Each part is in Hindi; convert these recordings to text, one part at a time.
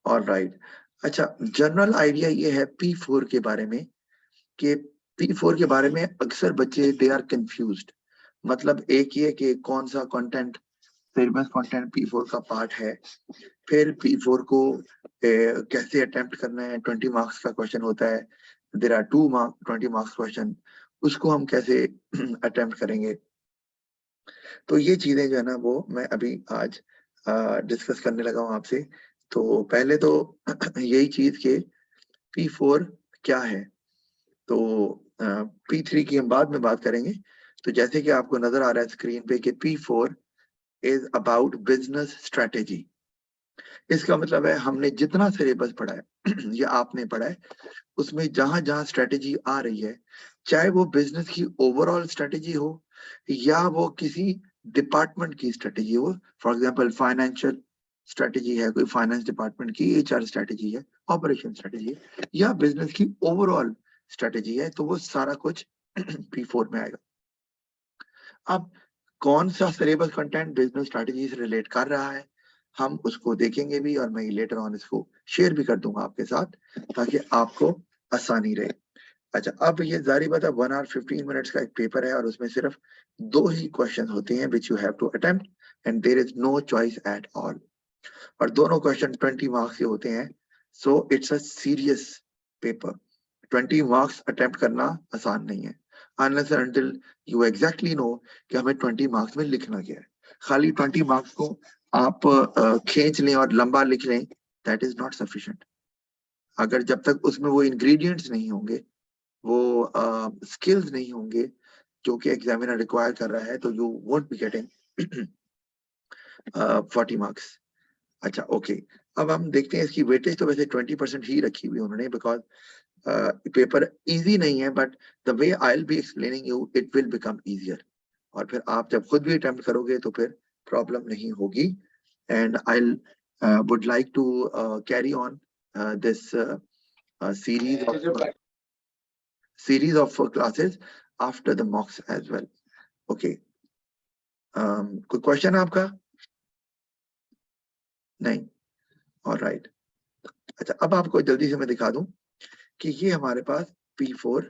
ऑलराइट। अच्छा, जनरल आइडिया ये है P4 के बारे में कि P4 के बारे में अक्सर बच्चे दे आर कंफ्यूज्ड। मतलब एक ये कि कौन सा कंटेंट, सिलेबस कंटेंट P4 का पार्ट है, फिर P4 को कैसे अटेम्प्ट करना है। 20 मार्क्स का क्वेश्चन होता है, देर आर 20 मार्क्स क्वेश्चन, उसको हम कैसे अटेम्प्ट करेंगे। तो ये चीजें जो है ना वो मैं अभी आज डिस्कस करने लगा हूँ आपसे। तो पहले तो यही चीज के P4 क्या है, तो P3 की हम बाद में बात करेंगे। तो जैसे कि आपको नजर आ रहा है स्क्रीन पे कि P4 is about business strategy. इसका मतलब है हमने जितना सिलेबस पढ़ा है या आपने पढ़ा है, उसमें जहां जहां स्ट्रेटेजी आ रही है, चाहे वो बिजनेस की ओवरऑल स्ट्रेटेजी हो या वो किसी डिपार्टमेंट की स्ट्रेटेजी हो। फॉर एग्जांपल फाइनेंशियल स्ट्रेटेजी है, कोई फाइनेंस डिपार्टमेंट की HR स्ट्रेटेजी है, ऑपरेशन स्ट्रेटेजी है, या बिजनेस की ओवरऑल स्ट्रेटेजी है, तो वो सारा कुछ P4 में आएगा। अब कौन सा सिलेबस कंटेंट बिजनेस स्ट्रेटेजी से रिलेट कर रहा है, हम उसको देखेंगे भी, और मैं लेटर ऑन इसको शेयर भी कर दूंगा आपके साथ ताकि आपको आसानी रहे। अच्छा, अब ये जारी बात है 1 आवर 15 मिनट्स का एक पेपर है और उसमें सिर्फ 2 ही क्वेश्चन होते हैं which you have to attempt, and there is no choice at all. और दोनों क्वेश्चन 20 मार्क्स के होते हैं। So it's a serious paper. 20 marks attempt करना आसान नहीं है, unless and until you exactly know कि हमें 20 मार्क्स में लिखना क्या है। खाली 20 मार्क्स को आप खींच लें और लंबा लिख लें, दैट इज नॉट सफिशिएंट। अगर जब तक उसमें वो इंग्रेडिएंट्स नहीं होंगे, वो स्किल्स नहीं होंगे जो कि एग्जामिनर रिक्वायर कर रहा है, तो you won't be getting 40 marks. अच्छा, ओके। अब हम देखते हैं इसकी वेटेज। तो वैसे 20% ही रखी हुई उन्होंने, बिकॉज पेपर इजी नहीं है, but the way I will be explaining you it will become easier. और फिर आप जब खुद भी अटेम्प्ट करोगे तो फिर प्रॉब्लम नहीं होगी। And I would like to carry on this series of classes after the mocks as well. Okay. कोई क्वेश्चन आपका? नहीं? All right. अच्छा, अब आपको जल्दी से मैं दिखा दूं कि ये हमारे पास P4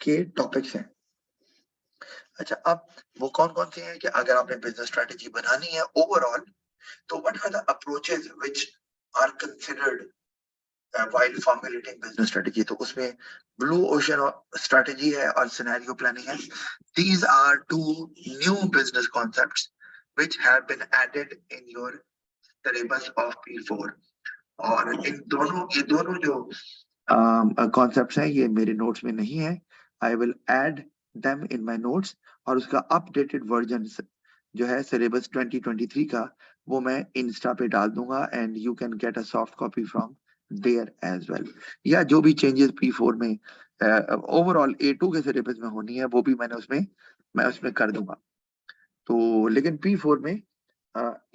के टॉपिक्स हैं। अच्छा, अब वो कौन कौन से हैं कि अगर आपने बिजनेस स्ट्रेटेजी बनानी है ओवरऑल, तो what are the approaches which are considered while formulating business strategy। तो उसमें ब्लू ओशन स्ट्रेटेजी है और सिनेरियो प्लानिंग है। These are two new business concepts which have been added in your syllabus of P4। और ये दोनों जो कॉन्सेप्ट्स हैं ये मेरे नोट्स में नहीं है। I will add them in my notes, और उसका अपडेटेड वर्जन जो है सिलेबस 2023 का, वो मैं इंस्टा पे डाल दूंगा, and you can get a soft copy from there as well. या जो भी चेंजेस P4 में ओवरऑल A2 के सिलेबस में होनी है, वो भी मैं उसमें कर दूंगा। तो लेकिन P4 में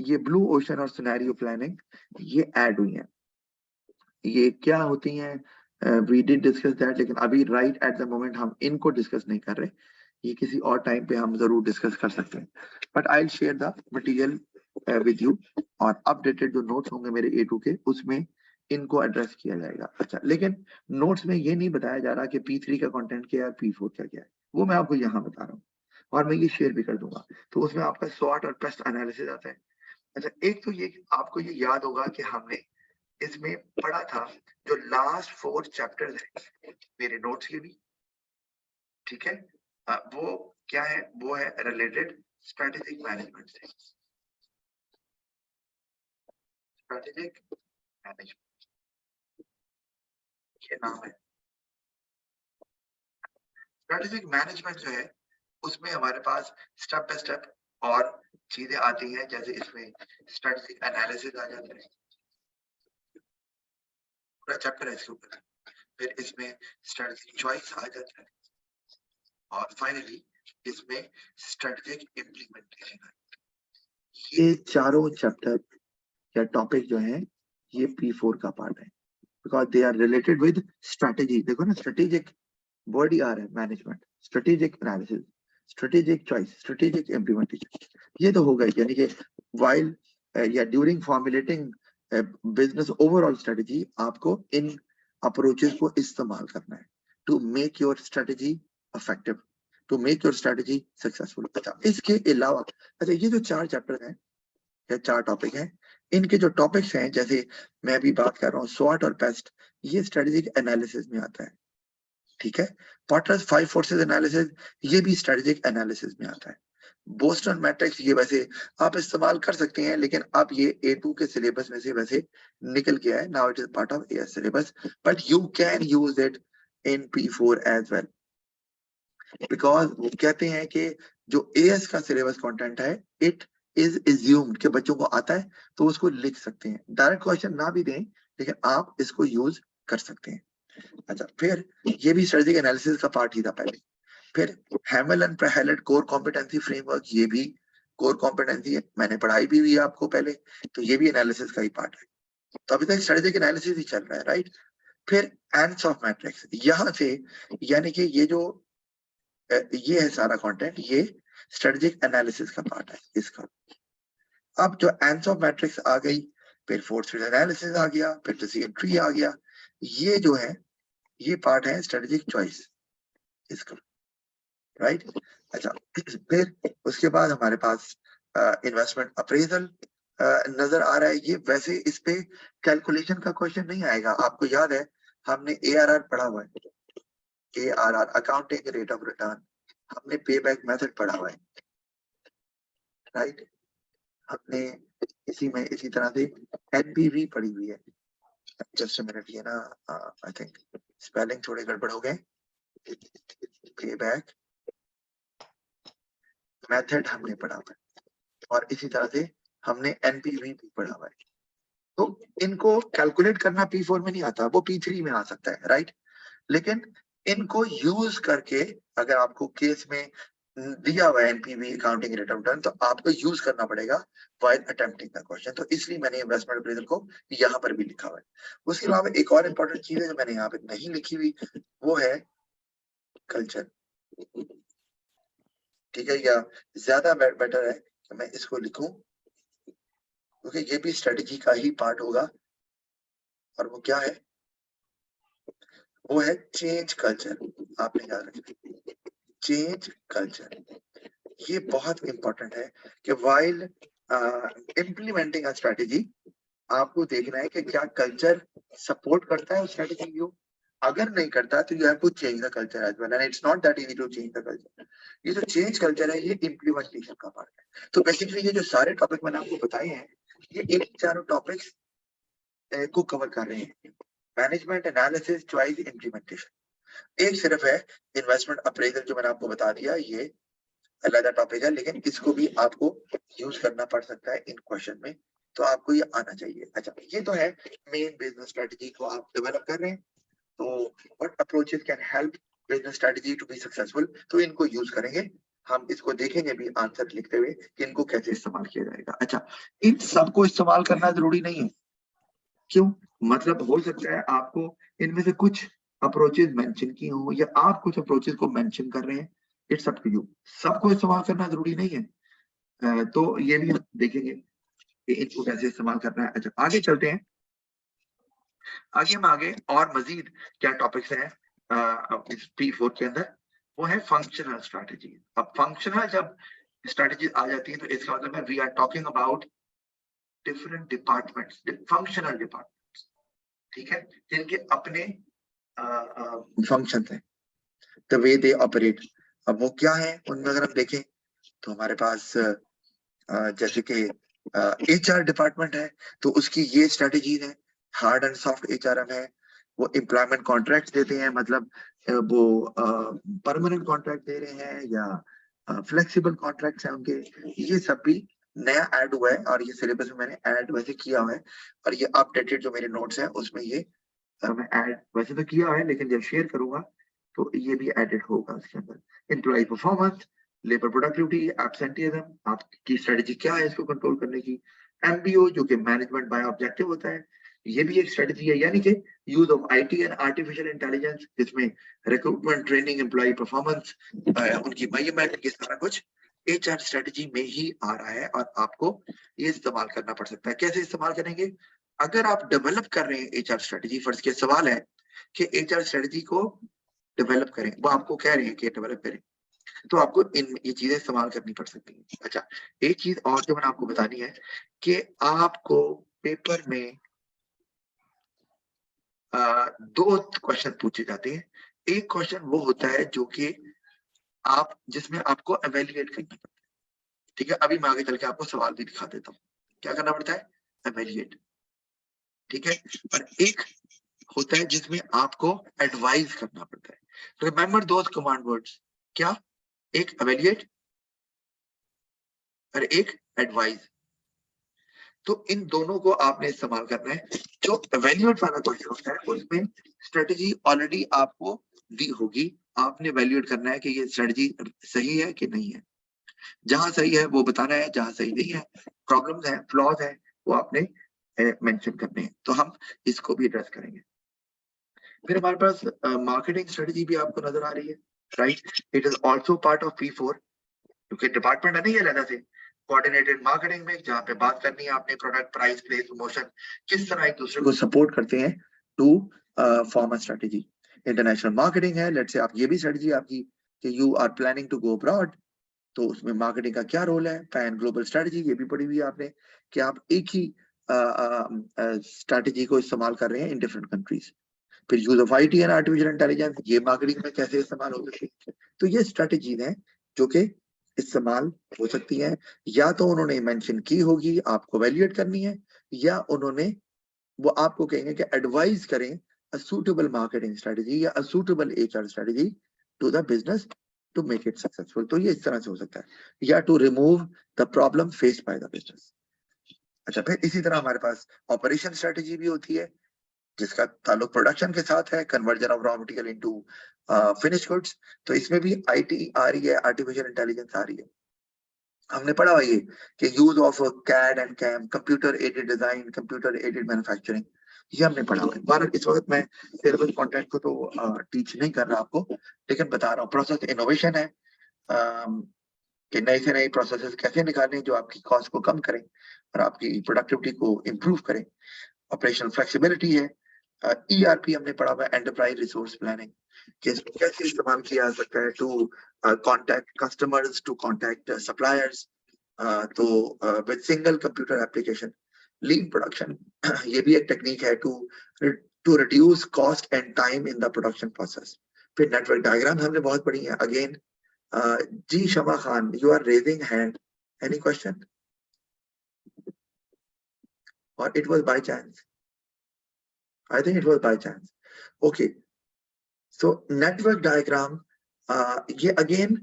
ये ब्लू ओशन और सिनेरियो प्लानिंग ये ऐड हुई है। ये क्या होती हैं, वी डिड डिस्कस दैट, लेकिन अभी राइट एट द मोमेंट हम इनको डिस्कस नहीं कर रहे। ये किसी और टाइम पे हम जरूर डिस्कस कर सकते हैं, but I will share the material with you. और अपडेटेड जो नोट्स होंगे मेरे A2 के, उसमें इनको एड्रेस किया जाएगा। अच्छा, लेकिन नोट्स में ये नहीं बताया जा रहा कि P3 का कंटेंट क्या है, P4 का क्या है, वो मैं आपको यहाँ बता रहा हूँ, और मैं ये शेयर भी कर दूंगा। तो उसमें आपका SWOT और पेस्ट एनालिसिस आता है। अच्छा, एक तो ये आपको ये याद होगा कि हमने इसमें पढ़ा था जो लास्ट 4 चैप्टर्स है मेरे नोट्स के भी, ठीक है। वो क्या है, वो है रिलेटेड स्ट्रेटेजिक मैनेजमेंट से। स्ट्रेटेजिक मैनेजमेंट ये नाम है। स्ट्रेटेजिक मैनेजमेंट जो है उसमें हमारे पास स्टेप बाय स्टेप और चीजें आती हैं, जैसे इसमें स्ट्रेटेजिक एनालिसिस आ जाता है, पूरा चैप्टर है इसके ऊपर। फिर इसमें स्ट्रेटेजिक चॉइस आ जाता है, और फाइनली इसमें स्ट्रेटेजिक इम्प्लीमेंटेशन। ये चारों चैप्टर या टॉपिक जो है ये P4 का पार्ट है, because they are related with strategy. देखो ना, स्ट्रेटेजिक वर्ड ही आ रहा है, management, strategic analysis, strategic choice, strategic implementation. ये तो होगा, यानी कि वाइल या during formulating business overall strategy, आपको इन अप्रोचेस को इस्तेमाल करना है to make your strategy effective, to make your strategy successful. अच्छा, इसके अलावा अच्छा ये जो 4 चैप्टर हैं या 4 टॉपिक हैं, इनके जो टॉपिक्स हैं, जैसे मैं अभी बात कर रहा हूँ स्वॉट और पेस्ट, ये स्ट्रेटेजिक एनालिसिस में आता है, ठीक है। पॉटर्स 5 फोर्सेस एनालिसिस, ये भी स्ट्रेटेजिक एनालिसिस में आता है। बोस्टन मैट्रिक्स ये वैसे आप इस्तेमाल कर सकते हैं, लेकिन अब ये A2 के सिलेबस में से वैसे निकल गया है, now it is part of AS syllabus, but you can use it in P4 as well, because वो कहते हैं कि जो AS का सिलेबस कंटेंट है, इट इज एज्यूम्ड कि बच्चों को आता है, तो उसको लिख सकते हैं। डायरेक्ट क्वेश्चन ना भी दें, लेकिन आप इसको यूज कर सकते हैं। अच्छा, फिर ये भी स्ट्रेटेजिक एनालिसिस का पार्ट ही था पहले। फिर हैमिल एंड प्रेहेलेट कोर कॉम्पिटेंसी फ्रेमवर्क, ये भी कोर कॉम्पिटेंसी है, मैंने पढ़ाई भी हुई है आपको पहले, तो ये भी एनालिसिस का ही पार्ट है। तो अभी तक स्ट्रेटेजिक एनालिसिस ही चल रहा है, राइट। फिर एंड्स ऑफ मैट्रिक्स, यहाँ से यानी कि ये जो ये है सारा कंटेंट, ये स्ट्रेटेजिक एनालिसिस का पार्ट है इसका। अब जो एंड्स ऑफ मैट्रिक्स आ गई, फिर फोर्थ फील्ड एनालिसिस आ गया, फिर डिसीजन ट्री आ गया, ये जो है ये पार्ट है स्ट्रेटेजिक चॉइस इसका, राइट। अच्छा, फिर उसके बाद हमारे पास इन्वेस्टमेंट अप्रेजल नजर आ रहा है। ये वैसे इस पे कैलकुलेशन का क्वेश्चन नहीं आएगा, आपको याद है हमने ARR पढ़ा हुआ है, ARR accounting rate of return, हमने पे बैक मेथड पढ़ा हुआ है, राइट। हमने इसी में इसी तरह से NPV पढ़ी हुई है। जस्ट अ मिनट, ये ना आई थिंक स्पेलिंग थोड़े गड़बड़ हो गए। पे बैक मेथड हमने पढ़ा हुआ है, और इसी तरह से हमने NPV भी पढ़ा हुआ है। तो इनको कैलकुलेट करना P4 में नहीं आता, वो P3 में आ सकता है, राइट। लेकिन इनको यूज करके अगर आपको केस में दिया हुआ है NPV accounting rate of return, तो आपको यूज करना पड़ेगा व्हाइल अटेम्प्टिंग द क्वेश्चन। तो इसलिए मैंने इन्वेस्टमेंट अप्रेजल को यहाँ पर भी लिखा हुआ है। उसके अलावा एक और इंपॉर्टेंट चीज है जो मैंने यहाँ पे नहीं लिखी हुई, वो है कल्चर, ठीक है। या ज्यादा बेटर है कि मैं इसको लिखूं, क्योंकि ये भी स्ट्रेटेजी का ही पार्ट होगा। और वो क्या है, वो है चेंज कल्चर। आपने याद रखना, चेंज कल्चर ये बहुत इंपॉर्टेंट है कि व्हाइल इम्प्लीमेंटिंग अ स्ट्रेटेजी, आपको देखना है कि क्या कल्चर सपोर्ट करता है उस स्ट्रेटेजी को। अगर नहीं करता तो you have to change the culture as well, and it's not that easy to change the culture. ये जो चेंज कल्चर है, ये इम्प्लीमेंटेशन का पार्ट है। तो बेसिकली ये जो सारे टॉपिक मैंने आपको बताए हैं, ये इन चारों टॉपिक्स को कवर कर रहे हैं। Management analysis choice implementation. एक सिर्फ है इन्वेस्टमेंट अप्रेजल जो मैंने आपको बता दिया, ये अलग टॉपिक है, लेकिन इसको भी आपको यूज करना पड़ सकता है इन क्वेश्चन में, तो आपको ये आना चाहिए। अच्छा, ये तो है मेन बिजनेस स्ट्रेटजी को आप डेवलप कर रहे हैं, तो what approaches can help business strategy to be successful, तो इनको यूज करेंगे। हम इसको देखेंगे भी आंसर लिखते हुए कि इनको कैसे इस्तेमाल किया जाएगा। अच्छा, इन सबको इस्तेमाल करना जरूरी नहीं है, क्यों? मतलब हो सकता है आपको इनमें से कुछ अप्रोचेस मेंशन की हो, या आप कुछ अप्रोचेस को मेंशन कर रहे हैं, इट्स अप टू यू। सबको इस्तेमाल करना जरूरी नहीं है। तो ये भी हम देखेंगे कि इनको कैसे इस्तेमाल करना है। अच्छा, आगे चलते हैं। आगे और मजीद क्या टॉपिक्स हैं इस P4 के अंदर, वो है फंक्शनल स्ट्रैटेजी। अब फंक्शनल जब स्ट्रैटेजी आ जाती है, तो इसका मतलब है we are talking about different departments, functional departments, ठीक है, जिनके अपने फंक्शन है, द वे दे ऑपरेट। अब वो क्या है, उनमें अगर हम देखें तो हमारे पास जैसे कि HR डिपार्टमेंट है, तो उसकी ये स्ट्रेटेजीज है। हार्ड एंड सॉफ्ट HRM है, वो एम्प्लॉयमेंट कॉन्ट्रैक्ट देते हैं, मतलब वो परमानेंट कॉन्ट्रैक्ट दे रहे हैं या फ्लेक्सिबल कॉन्ट्रैक्ट्स हैं उनके। ये सब भी नया ऐड हुआ है, और ये सिलेबस में मैंने ऐड वैसे किया हुआ है, और ये अपडेटेड जो मेरे नोट्स हैं उसमें ये मैं ऐड वैसे तो किया है, लेकिन जब शेयर करूंगा तो ये भी एडेड होगा उसके अंदर। Employee performance, labour productivity, absenteeism, आपकी स्ट्रेटेजी क्या है इसको कंट्रोल करने की। MBO जो कि मैनेजमेंट बाय ऑब्जेक्टिव होता है, ये भी एक स्ट्रेटेजी है, यानी कि use of IT and artificial intelligence, जिसमें रिक्रूटमेंट, ट्रेनिंग, एम्प्लॉय परफॉर्मेंस, उनकी मेजरमेंट, ये सारा कुछ HR स्ट्रेटेजी में ही आ रहा है, और आपको ये इस्तेमाल करना पड़ सकता है। कैसे इस्तेमाल करेंगे? अगर आप डेवलप कर रहे हैं एचआर स्ट्रेटेजी, फर्स्ट के सवाल है कि एचआर स्ट्रेटेजी को डेवलप करें, वो आपको कह रहे हैं कि डेवलप करें, तो आपको इन ये चीजें इस्तेमाल करनी पड़ सकती हैं। अच्छा, एक चीज और जो मैंने आपको बतानी है कि आपको पेपर में दो क्वेश्चन पूछे जाते हैं। एक क्वेश्चन वो होता है जो कि आप जिसमें आपको एवेल्युएट करना पड़ता है। ठीक है, अभी मैं आगे चल के आपको सवाल भी दिखा देता हूँ। क्या करना पड़ता है? एवेल्युएट। ठीक है, और एक होता है जिसमें आपको एडवाइज करना पड़ता है। Remember those command words. क्या? एक एवेल्युएट और एक एडवाइज। तो इन दोनों को आपने इस्तेमाल करना है। जो एवेल्युएट वाला क्वेश्चन होता है उसमें स्ट्रेटेजी ऑलरेडी आपको दी होगी, आपने एवेल्युएट करना है कि ये स्ट्रेटेजी सही है कि नहीं है। जहां सही है वो बताना है, जहां सही नहीं है, प्रॉब्लम्स हैं, फ्लॉज हैं, वो आपने मेंशन करने हैं। तो हम इसको भी एड्रेस करेंगे। फिर हमारे पास मार्केटिंग स्ट्रेटेजी भी आपको नजर आ रही है, right? It is also part of P4, क्योंकि डिपार्टमेंट है नहीं है अलग से। कोऑर्डिनेटेड मार्केटिंग में जहाँ पे बात करनी है आपने प्रोडक्ट प्राइस प्लेस प्रमोशन, किस तरह एक दूसरे को सपोर्ट करते हैं to form a strategy. International marketing है, लेट्स से आप ये भी स्ट्रेटेजी आपकी कि you are planning to go abroad, तो उसमें मार्केटिंग का क्या रोल है। पैन ग्लोबल स्ट्रेटेजी, ये भी पढ़ी हुई है आपने कि आप एक ही स्ट्रेटेजी को इस्तेमाल कर रहे हैं इन डिफरेंट कंट्रीज। फिर use of IT and artificial intelligence, ये मार्केटिंग में कैसे इस्तेमाल हो सकती है। तो ये स्ट्रेटेजीज हैं जो कि इस्तेमाल हो सकती हैं। या तो उन्होंने मेंशन की होगी, आपको वैल्यूएट करनी है, या उन्होंने वो आपको कहेंगे कि एडवाइज करें अ सूटेबल मार्केटिंग स्ट्रेटेजी या a suitable HR strategy to the business to make it successful. तो ये इस तरह से हो सकता है, या to remove the problem faced by the business. अच्छा, फिर इसी तरह हमारे पास ऑपरेशन स्ट्रेटेजी भी होती है जिसका ताल्लुक प्रोडक्शन के साथ है, conversion of raw material into finish goods. तो इसमें भी आईटी आ रही है, आर्टिफिशियल इंटेलिजेंस आ रही है। हमने पढ़ा हुआ ये कि use of CAD and CAM, computer aided design, computer aided manufacturing, ये हमने पढ़ा हुआ है। बार इस वक्त मैं सिलेबस कंटेंट को तो टीच नहीं कर रहा आपको, लेकिन बता रहा हूँ प्रोसेस इनोवेशन है, अम, कि नए से नए प्रोसेसेस कैसे निकालें जो आपकी कॉस्ट को कम करें और आपकी प्रोडक्टिविटी को इम्प्रूव करें। ऑपरेशनल फ्लेक्सिबिलिटी है। ईआरपी हमने पढ़ा हुआ है, एंटरप्राइज रिसोर्स प्लानिंग, कैसे इस्तेमाल किया जा सकता है to contact customers, to contact suppliers, तो with single computer application. Lean production ये भी एक टेक्निक है to reduce cost and time in the production process. फिर नेटवर्क डायग्राम हमने बहुत पढ़ी है। अगेन जी Shama Khan, you are raising hand, any question और it was by chance? I think it was by chance. Okay, so network diagram, ये again,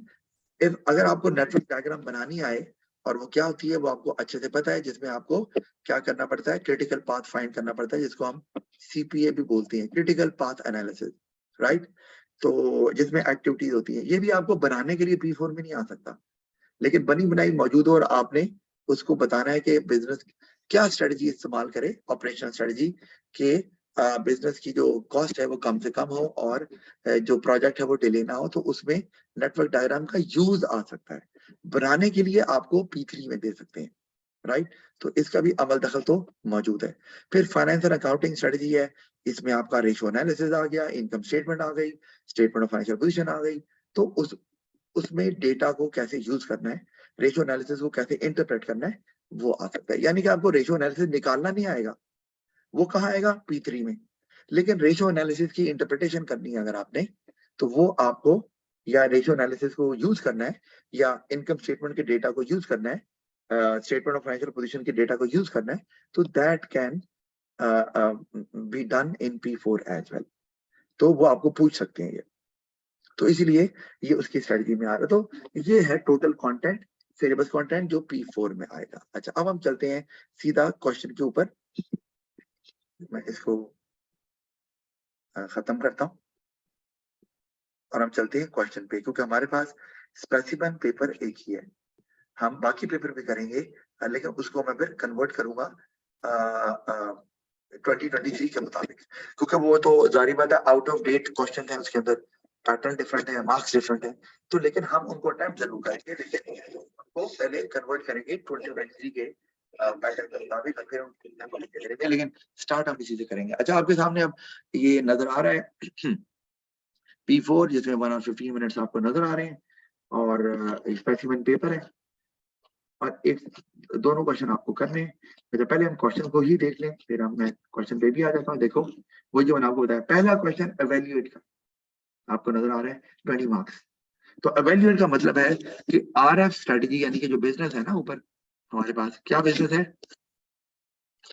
if अगर आपको नेटवर्क डायग्राम बनानी आए और वो क्या होती है वो आपको अच्छे से पता है, जिसमें आपको क्या करना पड़ता है, क्रिटिकल पाथ फाइंड करना पड़ता है, जिसको हम सीपीए भी बोलते हैं, क्रिटिकल पाथ एनालिसिस, राइट? तो जिसमें एक्टिविटीज होती है, ये भी आपको बनाने के लिए P4 में नहीं आ सकता, लेकिन बनी बनाई मौजूद हो और आपने उसको बताना है कि बिजनेस क्या स्ट्रेटजी इस्तेमाल करे, ऑपरेशनल स्ट्रेटजी के बिजनेस की जो कॉस्ट है वो कम से कम हो और जो प्रोजेक्ट है वो डिले ना हो। तो उसमें नेटवर्क डायग्राम का यूज आ सकता है, बनाने के लिए आपको P3 में दे सकते हैं, राइट? तो इसका भी अमल दखल तो मौजूद है। फिर फाइनेंस एंड अकाउंटिंग स्ट्रेटजी है, इसमें आपका रेशियो एनालिसिस आ गया, इनकम स्टेटमेंट आ गई, स्टेटमेंट ऑफ फाइनेंशियल पोजीशन आ गई। तो उसमें डेटा को कैसे यूज करना है, रेशियो एनालिसिस को कैसे इंटरप्रेट करना है, वो आ सकता है। यानी कि आपको रेशियो एनालिसिस निकालना नहीं आएगा, वो कहाँ आएगा? P3 में। लेकिन रेशियो एनालिसिस की इंटरप्रिटेशन करनी है अगर आपने, तो वो आपको या रेशियो एनालिसिस को यूज करना है या इनकम स्टेटमेंट के डेटा को यूज करना है, स्टेटमेंट ऑफ फाइनेंशियल पोजीशन के डेटा को यूज करना है, तो that can be done in P4 as well. तो वो आपको पूछ सकते हैं ये, तो इसीलिए ये उसकी स्ट्रेटजी में आ रहा है। तो ये है टोटल कंटेंट, सिलेबस कंटेंट जो P4 में आएगा। अच्छा, अब हम चलते हैं सीधा क्वेश्चन के ऊपर। मैं इसको खत्म करता हूँ और हम चलते हैं क्वेश्चन पे, क्योंकि हमारे पास स्पेसिफिक पेपर एक ही है। हम बाकी पेपर भी करेंगे, लेकिन उसको मैं फिर कन्वर्ट करूंगा 2023 के मुताबिक, क्योंकि वो तो जारी बात है आउट ऑफ डेट क्वेश्चन है, उसके अंदर पैटर्न डिफरेंट है, मार्क्स डिफरेंट है। तो लेकिन हम उनको अटेम्प्ट जरूर करेंगे, लेकिन उनको पहले कन्वर्ट करेंगे 2023 के पैटर्न के मुताबिक फिर हम एग्जांपल करेंगे, लेकिन स्टार्ट हम इसी से करेंगे। अच्छा, आपके सामने अब ये नजर आ रहा है P4 जिसमें 1 और 15 मिनट्स आपको नजर आ रहे हैं, और स्पेसिमेन पेपर है, और एक दोनों क्वेश्चन आपको करने हैं। अच्छा, पहले हम क्वेश्चन को ही देख लें, फिर हम मैं क्वेश्चन पे भी आ जाता हूँ। देखो, वही जो मैंने आपको बताया, पहला क्वेश्चन एवेल्युएट का आपको नजर आ रहा है 20 मार्क्स। तो एवेल्युएट का मतलब है कि आरएफ स्ट्रेटजी, यानी कि जो बिजनेस है ना, ऊपर हमारे पास क्या बिजनेस है,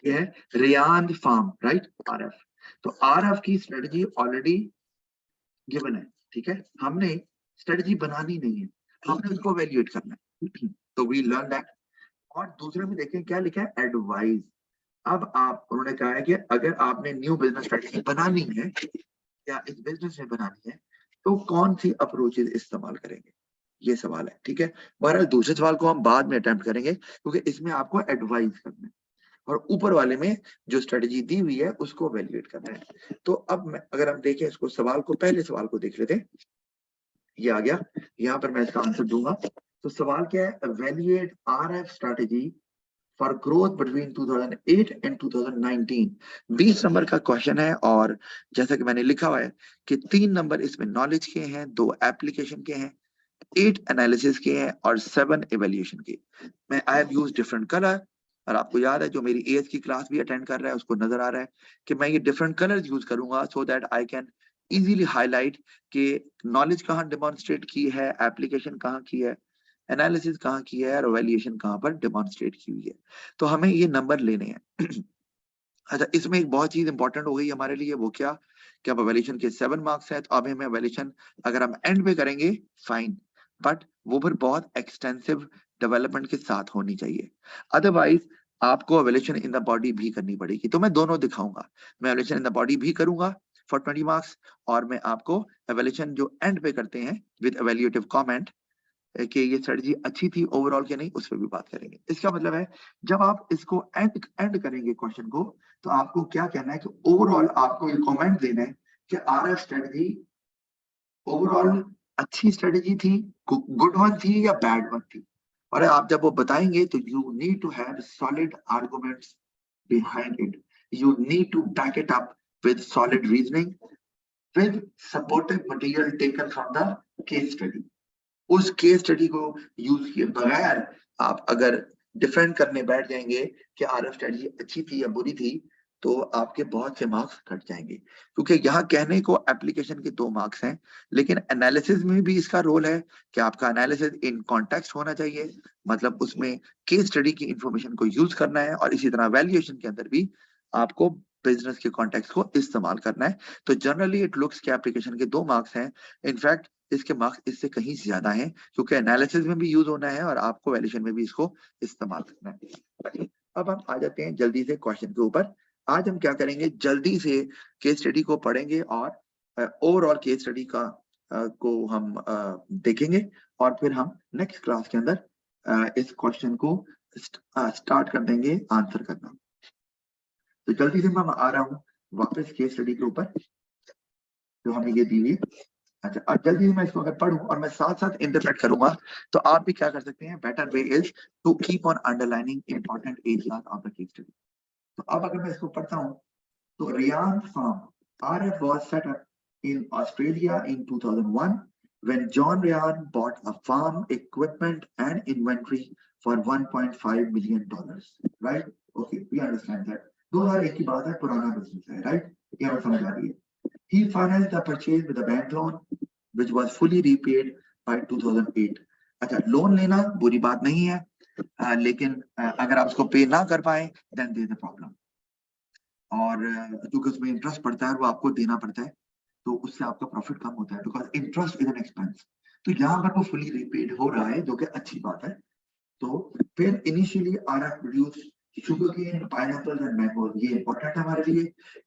ये है रेयान फार्म, राइट, आरएफ। तो आरएफ की स्ट्रेटजी ऑलरेडी गिवन है, ठीक है, हमने स्ट्रेटजी बनानी नहीं है, हमने उसको एवेल्युएट करना है। तो वी लर्न दैट। और दूसरे में देखें क्या लिखा है, एडवाइस। अब आप, उन्होंने कहा है कि अगर आपने न्यू बिजनेस स्ट्रेटजी बनानी है या इस बिजनेस में बनानी है, तो कौन सी अप्रोचेस इस्तेमाल करेंगे, ये सवाल है, ठीक है। बहरहाल दूसरे सवाल को हम बाद में अटेम्प्ट करेंगे, क्योंकि इसमें आपको एडवाइस करना है, और ऊपर वाले में जो स्ट्रेटजी दी हुई है उसको वैल्यूएट करना है। तो अब अगर हम देखें इसको, सवाल को, पहले सवाल को देख लेते हैं। ये आ गया, यहाँ पर मैं इसका आंसर दूंगा। तो सवाल क्या है, evaluate RF strategy for growth between 2008 and 2019। 20 number का क्वेश्चन है, और जैसा कि मैंने लिखा हुआ है कि 3 नंबर इसमें नॉलेज के हैं, 2 एप्लीकेशन के हैं, 8 एनालिसिस के हैं, और 7 इवेल्युएशन के। मैं I have used different colour, और आपको याद है जो मेरी एएस की क्लास भी अटेंड कर रहा है उसको नजर आ रहा है कि मैं ये डिफरेंट कलर्स यूज करूंगा, so that I can easily highlight कि नॉलेज कहाँ डेमोन्स्ट्रेट की है, एप्लीकेशन कहाँ की है, एनालिसिस कहाँ की है, और वैल्यूएशन कहाँ पर डेमोन्स्ट्रेट की हुई है। तो हमें ये नंबर लेने हैं। अच्छा, इसमें एक बहुत चीज इंपॉर्टेंट हो गई हमारे लिए, वो क्या, कि अब वैल्यूएशन के 7 मार्क्स है, तो अब हमें वैल्यूएशन अगर हम एंड पे करेंगे फाइन, बट वो फिर बहुत एक्सटेंसिव डेवलपमेंट के साथ होनी चाहिए, अदरवाइज आपको वैल्यूएशन इन द बॉडी भी करनी पड़ेगी। तो मैं दोनों दिखाऊंगा, मैं वैल्यूएशन इन द बॉडी भी करूंगा फॉर 20 मार्क्स, और मैं आपको वैल्यूएशन जो एंड पे करते हैं विद एवेल्यूएटिव कमेंट कि ये स्ट्रेटजी अच्छी थी ओवरऑल के नहीं, उस पर भी बात करेंगे। इसका मतलब है जब आप इसको एंड एंड करेंगे क्वेश्चन को, तो आपको क्या कहना है कि ओवरऑल आपको ये कमेंट देना है कि आरएफ स्ट्रेटजी ओवरऑल अच्छी स्ट्रेटजी थी, गुड वन थी या बैड वन थी। और आप जब वो बताएंगे तो you need to have solid arguments behind it, you need to back it up with solid reasoning, with supportive material taken from the case study. उस केस स्टडी को यूज किए बगैर आप अगर डिफेंड करने बैठ जाएंगे कि आरएफ स्ट्रेटजी अच्छी थी या बुरी थी, तो आपके बहुत से मार्क्स कट जाएंगे, क्योंकि यहाँ कहने को एप्लीकेशन के 2 मार्क्स हैं, लेकिन एनालिसिस में भी इसका रोल है कि आपका एनालिसिस इन कॉन्टेक्स्ट होना चाहिए, मतलब उसमें केस स्टडी की इंफॉर्मेशन को यूज करना है, और इसी तरह वैल्यूएशन के अंदर भी आपको बिजनेस के कॉन्टेक्स्ट को इस्तेमाल करना है। तो जनरली इट लुक्स के एप्लीकेशन के 2 मार्क्स हैं, इनफैक्ट इसके मार्क्स इससे कहीं ज्यादा हैं, क्योंकि एनालिसिस में भी यूज होना है और आपको वैल्यूएशन में भी इसको इस्तेमाल करना है। अब हम आ जाते हैं जल्दी से क्वेश्चन के ऊपर। आज हम क्या करेंगे, जल्दी से केस स्टडी को पढ़ेंगे, और ओवरऑल केस स्टडी का को हम देखेंगे, और फिर हम नेक्स्ट क्लास के अंदर इस क्वेश्चन को स्टार्ट कर देंगे आंसर करना। तो जल्दी से मैं आ रहा हूँ वापस केस स्टडी के ऊपर जो हमें ये दी हुई है। अच्छा, अब जल्दी से मैं इसको अगर पढ़ूं और मैं साथ साथ इंटरप्रेट करूंगा, तो आप भी क्या कर सकते हैं, better way is to keep on underlining important areas of the case study. तो अब अगर मैं इसको पढ़ता हूं, तो Ryan farm RF was set up in Australia in 2001 when John Ryan bought a farm equipment and inventory for $1.5 million, right? Okay, we understand that 2001 की बात है, पुराना बिजनेस है, right? ये हमें समझ आ रही है। He financed the purchase with a bank loan, which was fully repaid by 2008। अच्छा, लोन लेना बुरी बात नहीं है, लेकिन अगर आप उसको पे ना कर पाए, then there is a problem। और क्योंकि उसमें इंटरेस्ट पड़ता है और वो आपको देना पड़ता है, तो उससे आपका प्रॉफिट कम होता है, because interest is an expense. तो यहाँ पर वो फुली रिपेड हो रहा है, जो कि अच्छी बात है। तो फिर initially RF produce sugar cane, pineapple and mango. ये इंपॉर्टेंट है हमारे लिए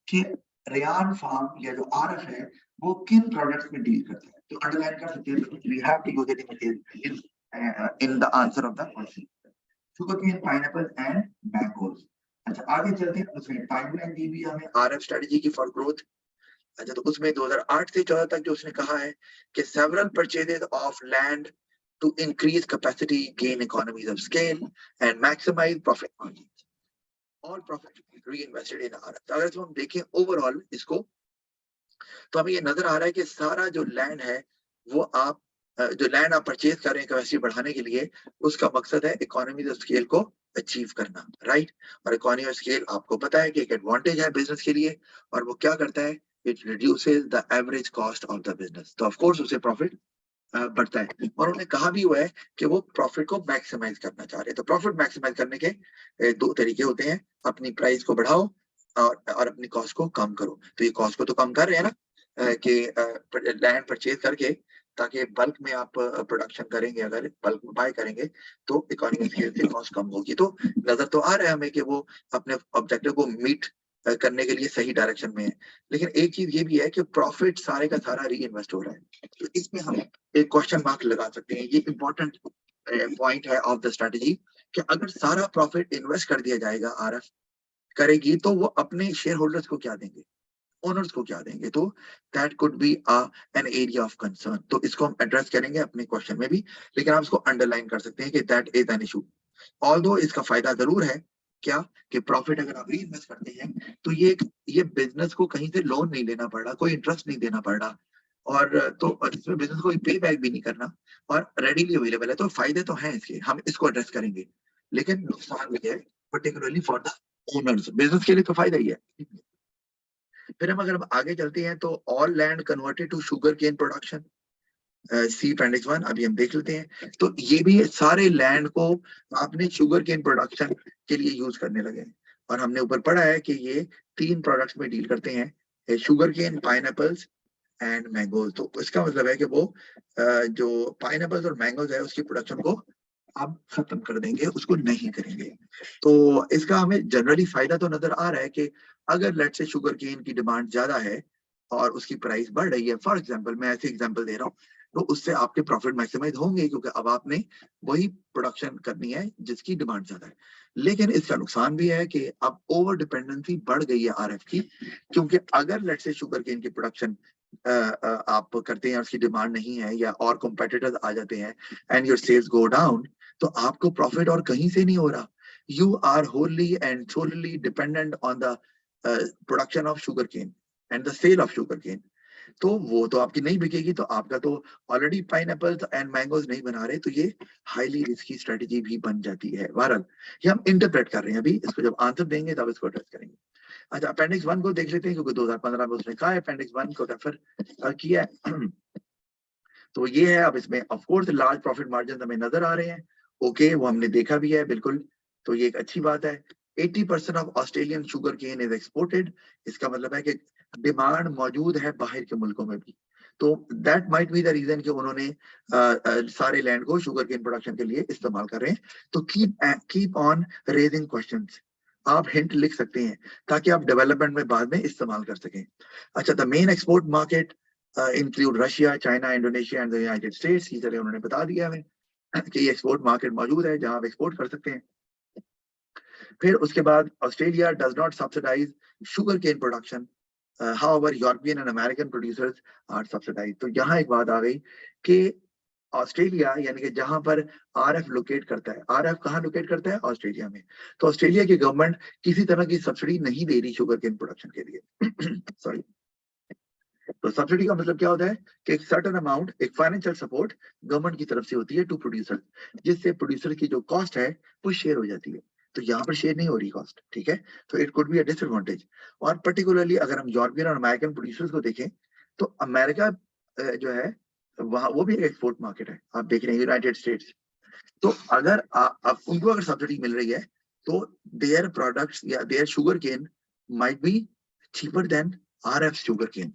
कि रेयान फार्म या जो आरएफ है वो किन प्रोडक्ट्स में डील करता है। तो अंडरलाइन कर सकते हैं, we have to go in the answer of the question, sugar cane, pineapple and mangoes. अच्छा, आगे चलते हैं, उसमें टाइमलाइन दी हुई है हमें आरएफ स्ट्रेटजी की फॉर ग्रोथ। अच्छा, तो उसमें 2008 से 14 तक जो उसने कहा है कि several purchases of land to increase capacity, gain economies of scale and maximise profit margin. All profit reinvested in RF. अगर हम देखें ओवरऑल इसको, तो हमें ये नजर आ रहा है कि सारा जो लैंड है वो आप जो लैंड आप परचेज कर रहे हैं कैपेसिटी बढ़ाने के लिए, उसका मकसद है इकोनॉमी ऑफ स्केल को अचीव करना, राइट। और इकोनॉमी ऑफ स्केल आपको पता है कि एक एडवांटेज है बिजनेस के लिए, और वो क्या करता है, it reduces the average cost of the business, तो ऑफ कोर्स उसे प्रॉफिट बढ़ता है। और उन्होंने कहा भी हुआ है कि वो प्रॉफिट को मैक्सिमाइज करना चाह रहे हैं। तो प्रॉफिट मैक्सिमाइज करने के दो तरीके होते हैं, अपनी प्राइस को बढ़ाओ और अपनी कॉस्ट को कम करो। तो ये कॉस्ट को तो कम कर रहे हैं ना, कि लैंड परचेज करके, ताकि बल्क में आप प्रोडक्शन करेंगे, अगर बल्क में बाय करेंगे तो इकोनॉमी स्केल से कॉस्ट कम होगी। तो नजर तो आ रहा है हमें कि वो अपने ऑब्जेक्टिव को मीट करने के लिए सही डायरेक्शन में है। लेकिन एक चीज ये भी है कि प्रॉफिट सारे का सारा री इन्वेस्ट हो रहा है, तो इसमें हम एक क्वेश्चन मार्क लगा सकते हैं। ये इंपॉर्टेंट पॉइंट है ऑफ द स्ट्रेटेजी, कि अगर सारा प्रॉफिट इन्वेस्ट कर दिया जाएगा, आरएफ करेगी, तो वो अपने शेयर होल्डर्स को क्या देंगे, ओनर्स को क्या देंगे। तो that could be an area of concern. तो इसको हम एड्रेस करेंगे अपने क्वेश्चन में भी, लेकिन आप इसको अंडरलाइन कर सकते हैं कि that is an issue. Although इसका फायदा जरूर है, क्या, कि प्रॉफिट अगर आप री इन्वेस्ट करते हैं तो ये बिजनेस को कहीं से लोन नहीं लेना पड़ रहा, कोई इंटरेस्ट नहीं देना पड़ रहा, और तो इसमें बिजनेस को पे बैक भी नहीं करना, और रेडीली अवेलेबल है। तो फायदे तो हैं इसके, हम इसको एड्रेस करेंगे। लेकिन नुकसान भी है, particularly for the owners. Business के लिए तो फायदा ही है। फिर हम अगर आगे चलते हैं, तो all land converted to sugar cane production, see appendix 1 अभी हम देख लेते हैं। तो ये भी सारे लैंड को आपने शुगर केन प्रोडक्शन के लिए यूज करने लगे हैं। और हमने ऊपर पढ़ा है कि ये 3 प्रोडक्ट्स में डील करते हैं, sugar cane, pineapples and mangoes. तो इसका मतलब है कि वो जो पाइनएप्पल्स और मैंगोज है उसकी प्रोडक्शन को आप खत्म कर देंगे, उसको नहीं करेंगे। तो इसका हमें जनरली फायदा तो नजर आ रहा है कि अगर लेट्स से शुगर केन की डिमांड ज्यादा है और उसकी प्राइस बढ़ रही है, फॉर एग्जांपल मैं ऐसे एग्जांपल दे रहा हूँ, तो उससे आपके प्रॉफिट मैक्सिमाइज होंगे, क्योंकि अब आपने वही प्रोडक्शन करनी है जिसकी डिमांड ज्यादा है। लेकिन इसका नुकसान भी है कि अब ओवर डिपेंडेंसी बढ़ गई है आरएफ की, क्योंकि अगर लेट्स से शुगर केन की प्रोडक्शन आप करते हैं, उसकी डिमांड नहीं है, या और कॉम्पिटिटर्स आ जाते हैं and your sales go down, तो आपको प्रॉफिट और कहीं से नहीं हो रहा। You are wholly and solely dependent on the production of sugar cane and the sale of sugar cane. तो वो तो आपकी नहीं बिकेगी, तो आपका तो ऑलरेडी पाइनएप्पल एंड मैंगोज नहीं बना रहे, तो ये हाईली रिस्की स्ट्रेटेजी भी बन जाती है। बहरहाल ये हम इंटरप्रेट कर रहे हैं, अभी इसको जब आंसर देंगे तब इसको एड्रेस करेंगे। अच्छा, अपेंडिक्स 1 को देख लेते हैं, क्योंकि 2015 में उसने कहा है अपेंडिक्स 1 को रेफर किया है। तो ये है, अब इसमें of course large profit margin हमें नजर आ रहे हैं, ओके, वो हमने देखा भी है बिल्कुल। तो ये एक अच्छी बात है। 80% of Australian sugar cane is exported. इसका मतलब है कि डिमांड मौजूद है बाहर के मुल्कों में भी। तो that might be the reason कि उन्होंने सारे लैंड को शुगर केन प्रोडक्शन के लिए इस्तेमाल कर रहे हैं। तो कीप ऑन रेजिंग क्वेश्चंस, आप हिंट लिख सकते हैं, ताकि आप डेवलपमेंट में बाद में इस्तेमाल कर सकें। अच्छा, the main export market include Russia, China, Indonesia and the United states. ये चले उन्होंने बता दिया हमें कि ये एक्सपोर्ट मार्केट मौजूद है जहां आप एक्सपोर्ट कर सकते हैं। फिर उसके बाद Australia does not subsidize sugar cane production, however European and American producers are subsidize. तो यहाँ एक बात आ गई कि ऑस्ट्रेलिया, यानी कि जहां पर आरएफ लोकेट करता है, आरएफ कहाँ लोकेट करता है, ऑस्ट्रेलिया में। तो ऑस्ट्रेलिया की गवर्नमेंट किसी तरह की सब्सिडी नहीं दे रही शुगर केन प्रोडक्शन के लिए। सॉरी। तो सब्सिडी का मतलब क्या होता है कि एक सर्टेन अमाउंट, एक फाइनेंशियल सपोर्ट गवर्नमेंट की तरफ से होती है टू प्रोड्यूसर, जिससे प्रोड्यूसर की जो कॉस्ट है वो शेयर हो जाती है। तो यहाँ पर शेयर नहीं हो रही कॉस्ट, ठीक है। तो it could be a disadvantage. और पर्टिकुलरली अगर हम यूरोपियन और अमेरिकन प्रोड्यूसर्स को देखें, तो अमेरिका जो है वहाँ, वो भी एक एक्सपोर्ट मार्केट है। आप देख रहे हैं यूनाइटेड स्टेट्स। तो अगर आप उनको अगर सब्सिडी मिल रही है, तो देयर प्रोडक्ट्स या their sugar cane might be cheaper than RF sugar cane,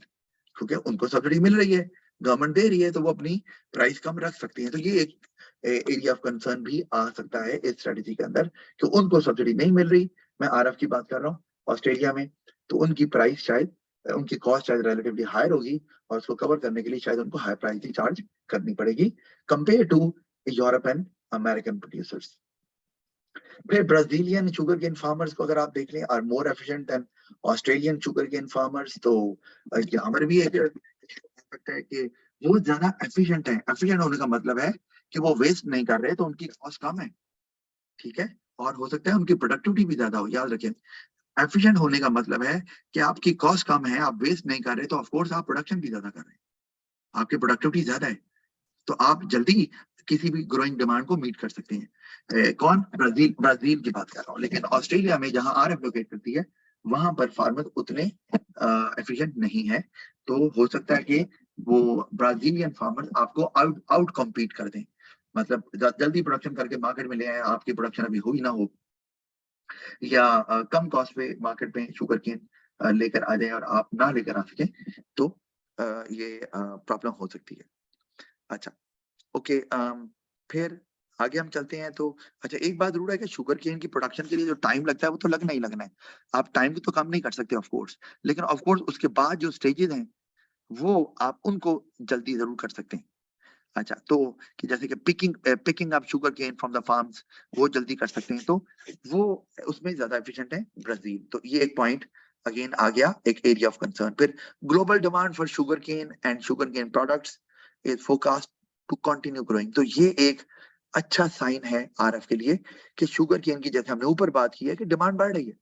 क्योंकि उनको सब्सिडी मिल रही है, गवर्नमेंट दे रही है, तो वो अपनी प्राइस कम रख सकती है। तो ये एक एरिया ऑफ कंसर्न भी आ सकता है इस स्ट्रेटेजी के अंदर, कि उनको सब्सिडी नहीं मिल रही। मैं आरएफ की बात कर रहा हूँ ऑस्ट्रेलिया में, तो उनकी प्राइस शायद, उनकी कॉस्ट शायद रिलेटिवली हायर होगी, और उसको कवर करने के लिए शायद उनको हाई प्राइस ही चार्ज करनी पड़ेगी compare to Europe and American producers. फिर ब्राजीलियन शुगर केन फार्मर्स को अगर आप देख लें, are more efficient than Australian sugar cane farmers. तो यहाँ पर भी एक सकता है कि वो ज्यादा एफिशिएंट है। एफिशिएंट होने का मतलब है कि वो वेस्ट नहीं कर रहे, तो उनकी कॉस्ट कम है, ठीक है। और हो सकता है उनकी प्रोडक्टिविटी भी ज्यादा हो। याद रखें, एफिशिएंट होने का मतलब है कि आपकी कॉस्ट कम है, आप वेस्ट नहीं कर रहे, तो ऑफकोर्स आप प्रोडक्शन भी ज्यादा कर रहे हैं, आपकी प्रोडक्टिविटी ज्यादा है, तो आप जल्दी किसी भी ग्रोइंग डिमांड को मीट कर सकते हैं। कौन? ब्राजील, ब्राजील की बात कर रहा हूँ। लेकिन ऑस्ट्रेलिया में जहां आरएफ लोकेट करती है, वहां पर फार्मर उतने एफिशिएंट नहीं है, तो हो सकता है कि वो ब्राजीलियन फार्मर आपको आउट आउट कॉम्पीट कर दें, मतलब जल्दी प्रोडक्शन करके मार्केट में ले आए, आपकी प्रोडक्शन अभी हुई ना हो, या कम कॉस्ट पे मार्केट में शुगर केन लेकर आ जाए और आप ना लेकर आ सके, तो ये प्रॉब्लम हो सकती है। अच्छा, ओके, फिर आगे हम चलते हैं तो अच्छा, एक बात जरूर है कि शुगर केन की प्रोडक्शन के लिए जो टाइम लगता है वो तो लगना ही लगना है। आप टाइम को तो कम नहीं कर सकते ऑफ कोर्स, लेकिन ऑफ कोर्स उसके बाद जो स्टेजेस हैं वो आप उनको जल्दी जरूर कर सकते हैं। अच्छा, तो कि जैसे कि picking up sugar cane from the farms, वो जल्दी कर सकते हैं, तो वो उसमें ज्यादा एफिशिएंट है ब्राजील। तो ये एक पॉइंट अगेन आ गया, एक एरिया ऑफ कंसर्न। फिर global demand for sugar cane and sugar cane products is forecast to continue growing. तो ये एक अच्छा साइन है आरएफ के लिए कि शुगर केन की, जैसे हमने ऊपर बात की है, कि डिमांड बढ़ रही है।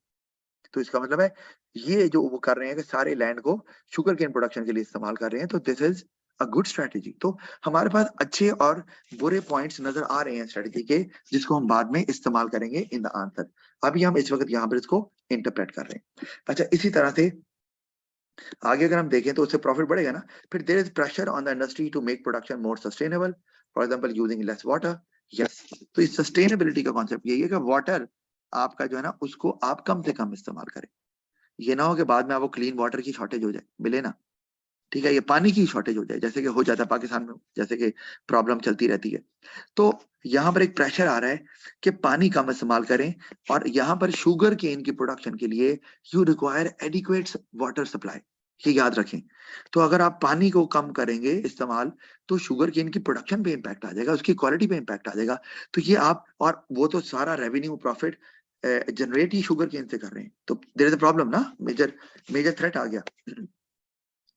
तो इसका मतलब है ये जो वो कर रहे हैं कि सारे लैंड को शुगर केन प्रोडक्शन के लिए इस्तेमाल कर रहे हैं, तो this is a good strategy. तो हमारे पास अच्छे और बुरे पॉइंट्स नजर आ रहे हैं स्ट्रेटेजी के, जिसको हम बाद में इस्तेमाल करेंगे इन द आंसर। अभी हम इस वक्त यहाँ पर इसको इंटरप्रेट कर रहे हैं। अच्छा, इसी तरह से आगे अगर हम देखें तो उससे प्रॉफिट बढ़ेगा ना। फिर there is pressure on the industry to make production more sustainable, for example using less water. Yes, तो इस सस्टेनेबिलिटी का कॉन्सेप्ट यही है कि वाटर आपका जो है ना, उसको आप कम से कम इस्तेमाल करें। ये ना हो कि बाद में आपको क्लीन वाटर की शॉर्टेज हो जाए, मिले ना, ठीक है, ये पानी की शॉर्टेज हो जाए, जैसे कि हो जाता है पाकिस्तान में, जैसे कि प्रॉब्लम चलती रहती है। तो यहाँ पर एक प्रेशर आ रहा है कि पानी कम इस्तेमाल करें, और यहाँ पर शुगर केन की प्रोडक्शन के लिए you require adequate water supply, ये याद रखें। तो अगर आप पानी को कम करेंगे इस्तेमाल, तो शुगर केन की प्रोडक्शन पे इम्पैक्ट आ जाएगा, उसकी क्वालिटी पे इम्पैक्ट आ जाएगा। तो ये आप, और वो तो सारा रेवेन्यू प्रॉफिट जनरेट ही शुगर केन से कर रहे हैं, तो देयर इज अ प्रॉब्लम ना, मेजर मेजर थ्रेट आ गया।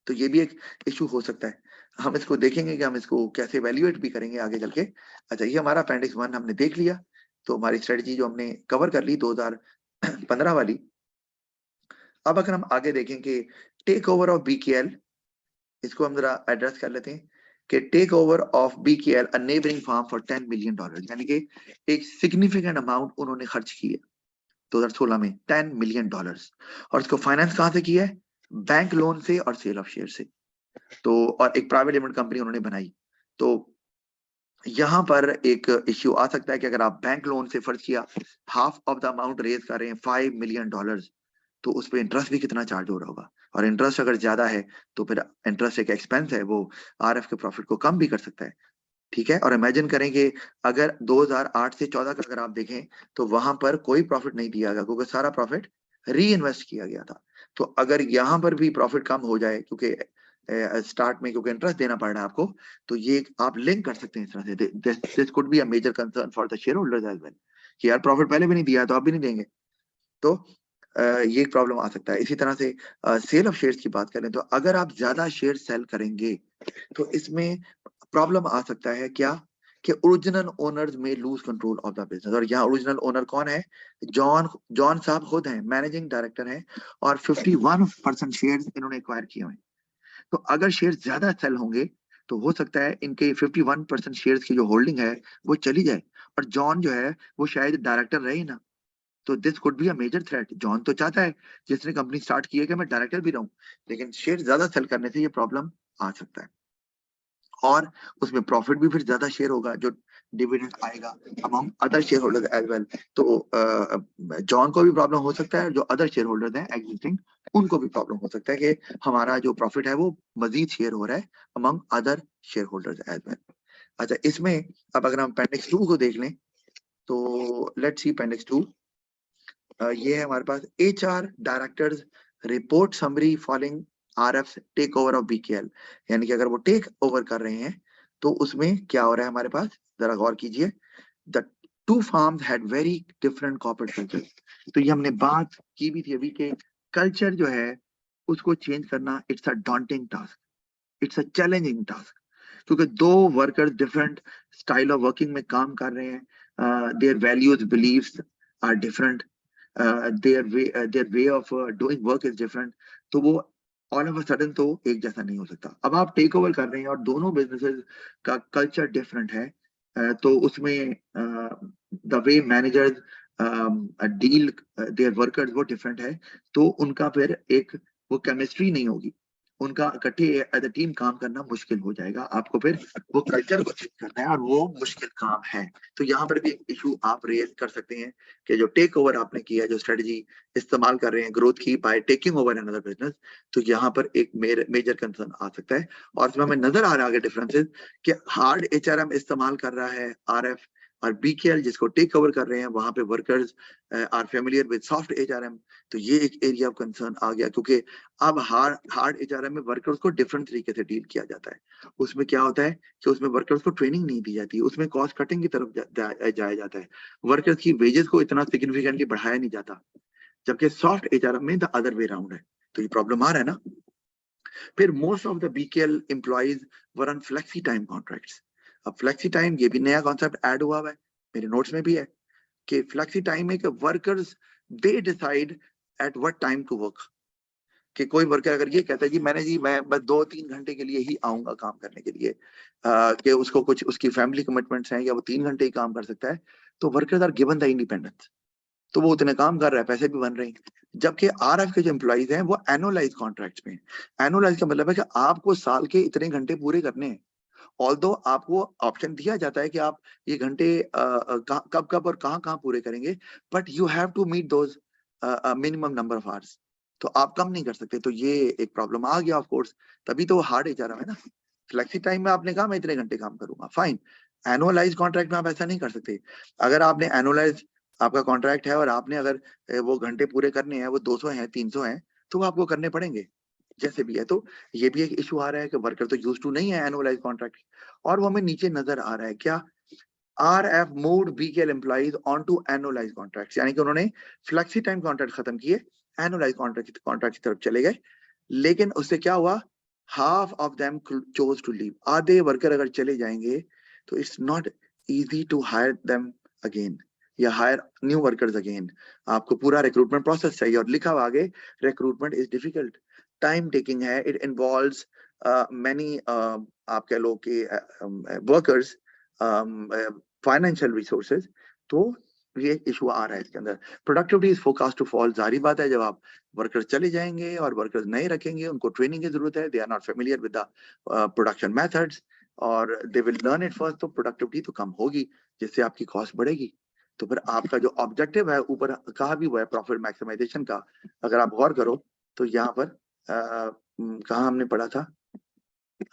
तो ये भी एक इशू हो सकता है। हम इसको देखेंगे कि हम इसको कैसे वैल्यूएट भी करेंगे आगे चल के। अच्छा, ये हमारा अपेंडिक्स 1 हमने देख लिया, तो हमारी स्ट्रेटजी जो हमने कवर कर ली 2015 वाली। अब अगर हम आगे देखें कि टेक ओवर ऑफ बीकेएल, इसको हम जरा एड्रेस कर लेते हैं कि take over of BKL a neighbouring farm for $10 million, यानी कि एक सिग्निफिकेंट अमाउंट उन्होंने खर्च की है 2016 में, $10 मिलियन। और इसको फाइनेंस कहां से किया है? बैंक लोन से और सेल ऑफ शेयर से। तो और एक प्राइवेट लिमिटेड कंपनी उन्होंने बनाई। तो यहाँ पर एक इश्यू आ सकता है कि अगर आप बैंक लोन से फर्ज किया, half of the amount raise कर रहे हैं $5 मिलियन, तो उस पर इंटरेस्ट भी कितना चार्ज हो रहा होगा, और इंटरेस्ट अगर ज्यादा है तो फिर इंटरेस्ट एक एक्सपेंस है, वो आरएफ के प्रॉफिट को कम भी कर सकता है। ठीक है, और इमेजिन करेंगे अगर 2008 से 14 का अगर आप देखें, तो वहां पर कोई प्रॉफिट नहीं दिया गया, क्योंकि सारा प्रॉफिट री इन्वेस्ट किया गया था। तो अगर यहाँ पर भी प्रॉफिट कम हो जाए, क्योंकि स्टार्ट में क्योंकि इंटरेस्ट देना पड़ रहा है आपको, तो ये आप लिंक कर सकते हैं इस तरह से, this could be a major concern for the shareholders as well, कि यार प्रॉफिट पहले भी नहीं दिया तो आप भी नहीं देंगे, तो ये एक प्रॉब्लम आ सकता है। इसी तरह से सेल ऑफ शेयर्स की बात करें, तो अगर आप ज्यादा शेयर सेल करेंगे, तो इसमें प्रॉब्लम आ सकता है क्या, कि ओरिजिनल ओनर्स में lose control of the business. और यहाँ ओरिजिनल ओनर कौन है? जॉन जॉन साहब खुद हैं, मैनेजिंग डायरेक्टर हैं, और 51% शेयर्स इन्होंने एक्वायर किए हुए हैं। तो अगर शेयर ज्यादा सेल होंगे, तो हो सकता है इनके 51% शेयर्स की जो होल्डिंग है वो चली जाए, और जॉन जो है वो शायद डायरेक्टर रहे ही ना। तो this could be a major threat. John तो चाहता है, जिसने कंपनी स्टार्ट की है, कि मैं डायरेक्टर भी रहूं, लेकिन शेयर ज्यादा सेल करने से ये प्रॉब्लम आ सकता है, और उसमें प्रॉफिट भी फिर ज्यादा शेयर होगा जो डिविडेंड आएगा among other shareholders as well. तो जॉन को भी प्रॉब्लम हो सकता है, जो अदर शेयर होल्डर्स हैं एग्जिस्टिंग, उनको भी प्रॉब्लम हो सकता है कि हमारा जो प्रॉफिट है वो मजीद शेयर हो रहा है among other shareholders as well. अच्छा, इसमें अब अगर हम अपेंडिक्स 2 को देख लें, तो लेट्स सी अपेंडिक्स 2। ये है हमारे पास HR directors report summary following RF take over of BKL, यानी कि अगर वो टेक ओवर कर रहे हैं, तो उसमें क्या हो रहा है हमारे पास, जरा गौर कीजिए। The two farms had very different corporate culture. तो ये हमने बात की भी थी अभी के, कल्चर जो है उसको चेंज करना, it's a daunting task, it's a challenging task, क्योंकि दो workers different style of working में काम कर रहे हैं, their values beliefs are different, their way of doing work is different. तो वो ऑल ऑफ अ सडन तो एक जैसा नहीं हो सकता. अब आप टेक ओवर कर रहे हैं और दोनों बिजनेसेस का कल्चर डिफरेंट है, तो उसमें the way managers deal their workers वो डिफरेंट है, तो उनका फिर एक वो केमिस्ट्री नहीं होगी, उनका इकट्ठे एज अ टीम काम करना मुश्किल हो जाएगा. आपको फिर वो कल्चर को चेंज करना है और वो मुश्किल काम है. तो यहाँ पर भी एक इशू आप रेज कर सकते हैं कि जो टेक ओवर आपने किया, जो स्ट्रेटजी इस्तेमाल कर रहे हैं ग्रोथ की by taking over another business, तो यहाँ पर एक मेजर कंसर्न आ सकता है. और इसमें हमें नजर आ रहा है डिफरेंसेस कि हार्ड एचआरएम इस्तेमाल कर रहा है आरएफ, और बीकेएल जिसको टेक ओवर कर रहे हैं वहां पे workers are familiar with soft HRM. तो ये एक एरिया ऑफ कंसर्न आ गया, क्योंकि अब हार्ड एचआरएम में वर्कर्स को डिफरेंट तरीके से डील किया जाता है. उसमें क्या होता है कि उसमें वर्कर्स को ट्रेनिंग नहीं दी जाती, उसमें कॉस्ट कटिंग की तरफ जाया जाता है, वर्कर्स की वेजेस को इतना सिग्निफिकेंटली बढ़ाया नहीं जाता, जबकि सॉफ्ट एचआरएम में द अदर वे राउंड है. तो ये प्रॉब्लम आ रहा है ना. फिर most of the BKL employees were on flexi time contracts. अब फ्लेक्सी टाइम ये भी नया कॉन्सेप्ट ऐड हुआ है, मेरे नोट्स में भी है कि फ्लेक्सी टाइम है कि workers they decide at what time to work. कि कोई वर्कर अगर ये कहता है जी मैं बस 2-3 घंटे के लिए ही आऊंगा काम करने के लिए, कि उसको कुछ उसकी फैमिली कमिटमेंट्स हैं या वो 3 घंटे ही काम कर सकता है, तो workers are given the independence, तो वो उतने काम कर रहा है, पैसे भी बन रहे हैं. जबकि आरएफ के जो एम्प्लॉइज हैं वो एनुअलाइज कॉन्ट्रैक्ट्स में. एनुअलाइज का मतलब है कि आपको साल के इतने घंटे पूरे करने हैं. ऑल्दो आपको ऑप्शन दिया जाता है कि आप ये घंटे कब कब और कहाँ कहाँ पूरे करेंगे, but you have to meet those minimum number of hours. तो आप कम नहीं कर सकते. तो ये एक प्रॉब्लम आ गया ऑफ कोर्स, तभी तो हार्ड एचआरएम है ना. फ्लेक्सी टाइम में आपने कहा मैं इतने घंटे काम करूंगा, फाइन. एनुअलाइज कॉन्ट्रैक्ट में आप ऐसा नहीं कर सकते. अगर आपने एनुअलाइज आपका कॉन्ट्रैक्ट है और आपने अगर वो घंटे पूरे करने हैं, वो 200 हैं 300 हैं, तो वो आपको करने पड़ेंगे जैसे भी है. तो ये भी एक इशू आ रहा है कि वर्कर तो यूज टू नहीं है एनुअलाइज कॉन्ट्रैक्ट. और वो हमें नीचे नजर आ रहा है क्या, RF moved BKL employees on to annualise contract, यानी कि उन्होंने फ्लेक्सी टाइम कॉन्ट्रैक्ट खत्म किए, एनुअलाइज कॉन्ट्रैक्ट की तरफ चले गए. लेकिन उससे क्या हुआ, half of them chose to leave. आधे वर्कर अगर चले जाएंगे तो it's not easy to hire them again या हायर न्यू वर्कर्स अगेन. आपको पूरा रिक्रूटमेंट प्रोसेस चाहिए और लिखा हुआ आगे recruitment is difficult, time taking है, इट इन्वॉल्व्स मैनी आप कह लो कि वर्कर्स, फाइनेंशियल रिसोर्सेज. तो ये एक इशू आ रहा है इसके अंदर. Productivity is forecast to fall. जारी बात है, जब आप वर्कर्स चले जाएंगे और वर्कर्स नए रखेंगे, उनको ट्रेनिंग की जरूरत है, they are not familiar with the production methods और they will learn it first, तो प्रोडक्टिविटी तो कम होगी, जिससे आपकी कॉस्ट बढ़ेगी. तो फिर आपका जो ऑब्जेक्टिव है ऊपर कहा भी हुआ है प्रॉफिट मैक्सिमाइजेशन का, अगर आप गौर करो तो यहाँ पर कहाँ हमने पढ़ा था,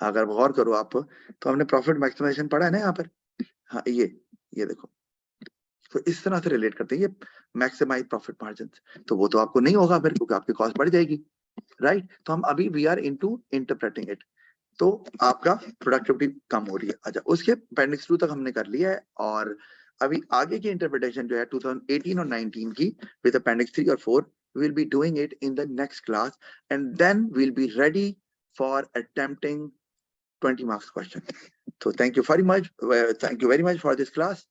अगर गौर करो आप तो हमने प्रॉफिट मैक्सिमाइजेशन पढ़ा है ना यहाँ पर. हाँ ये देखो, तो इस तरह से रिलेट करते हैं ये मैक्सिमाइज प्रॉफिट मार्जिन. तो वो तो आपको नहीं होगा फिर, क्योंकि आपकी कॉस्ट बढ़ जाएगी, राइट. तो हम अभी we are into interpreting it. तो आपका प्रोडक्टिविटी कम हो रही है. अच्छा, उसके अपेंडिक्स 2 तक हमने कर लिया है, और अभी आगे की इंटरप्रिटेशन जो है 2018 और 19 की विद अपेंडिक्स 3 और 4, we'll be doing it in the next class, and then we'll be ready for attempting 20 marks question. So thank you very much for this class,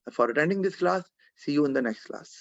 for attending this class. See you in the next class.